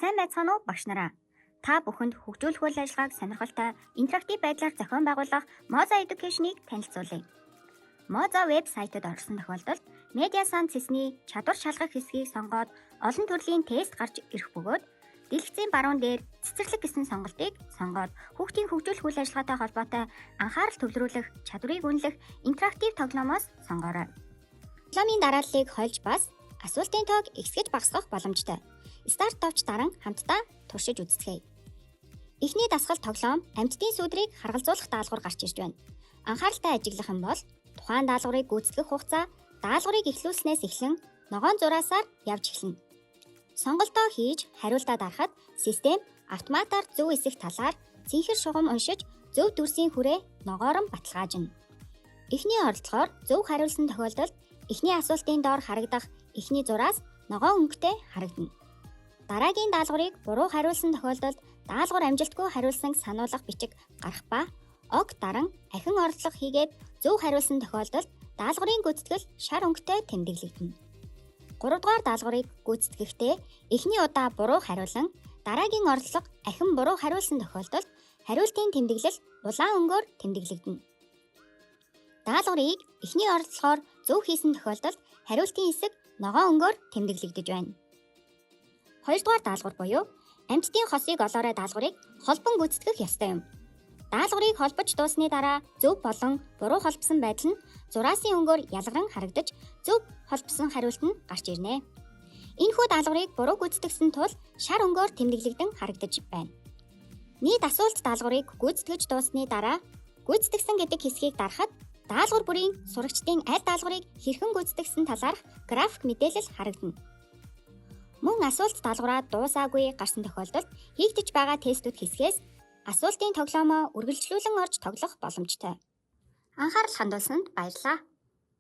Сайн байцгаана уу багш нараа. Та бүхэнд хөгжүүлэх үйл ажиллагааг сонирхолтой интерактив байдлаар зохион байгуулах Moza Education-ыг танилцуулъя. Moza вебсайтад орсон тохиолдолд Media Science сэсний чадвар шалгах хэсгийг сонгоод олон төрлийн тест гарч ирэх бөгөөд дэлгэцийн баруун дээр цэцэрлэг гэсэн сонголтыг сонгоод хүүхдийн хөгжүүлэх үйл ажиллагаатай холбоотой анхаарал төвлөрүүлэх чадварыг үнэлэх интерактив тоглоомоос сонгоорой. Тоглоомын дарааллыг хольж бас асуултын тоог ихсгэж багасгах боломжтой. Старт товч даран хамтдаа туршиж үздэгэ. Эхний дасгал тоглоом амьтдын сүдрийг харгалзуулах даалгавар гарч ирж байна. Анхааралтай ажиглах юм бол тухайн даалгаврыг гүйцэтгэх хугацаа даалгаврыг эхлүүлснээс эхлэн ногоон зураасаар явж эхэлнэ. Сонголтоо хийж хариултаа дарахад систем автоматар зөв эсэх талаар цэнхэр шугам уншиж зөв дүрсийн хүрээ ногоорон баталгаажна. Эхний оролдлогоор зөв хариулсан тохиолдолд эхний асуултын доор харагдах эхний зураас ногоон өнгөтэй харагдана. Дараагийн даалгаврыг буруу хариулсан тохиолдолд даалгавар амжилтгүй хариулсан сануулгах бичиг гарах ба ог даран ахин оролдлого хийгээд зөв хариулсан тохиолдолд даалгаврын гүйцэтгэл шар өнгөтэй тэмдэглэгдэнэ. 3 дугаар даалгаврыг гүйцэтгэхдээ эхний удаа буруу хариулан дараагийн оролдлого ахин буруу хариулсан тохиолдолд хариултын тэмдэглэл улаан өнгөөр тэмдэглэгдэнэ. Даалгаврыг эхний оролдлогоор зөв хийсэн тохиолдолд хариултын хэсэг ногоон өнгөөр тэмдэглэгдэж байна. 2 дугаар даалгавар буюу амьтдын хосыг олоорой даалгаврыг холбон гүйцэтгэх ёстой юм. Даалгаврыг холбож дуусны дараа зөв болон буруу холбосон байдал нь зураасын өнгөөр ялгаран харагдаж зөв холбосон хариулт нь гарч ирнэ. Энэхүү даалгаврыг буруу гүйцэтгсэн тул шар өнгөөр тэмдэглэгдэн харагдаж байна. Нийт асуулт даалгаврыг гүйцэтгэж дуусны дараа гүйцэтгсэн гэдэг хэсгийг дарахад даалгавар бүрийн сурагчдын аль даалгаврыг хэрхэн гүйцэтгсэн талаарх график мэдээлэл харагдана. Мөн асуулт даалгавраа дуусаагүй гарсан тохиолдолд хийгдэж байгаа тестүүд хэсгээс асуултын тоглоомоо үргэлжлүүлэн орж тоглох боломжтой. Анхаарал хандуулсанд баярлалаа.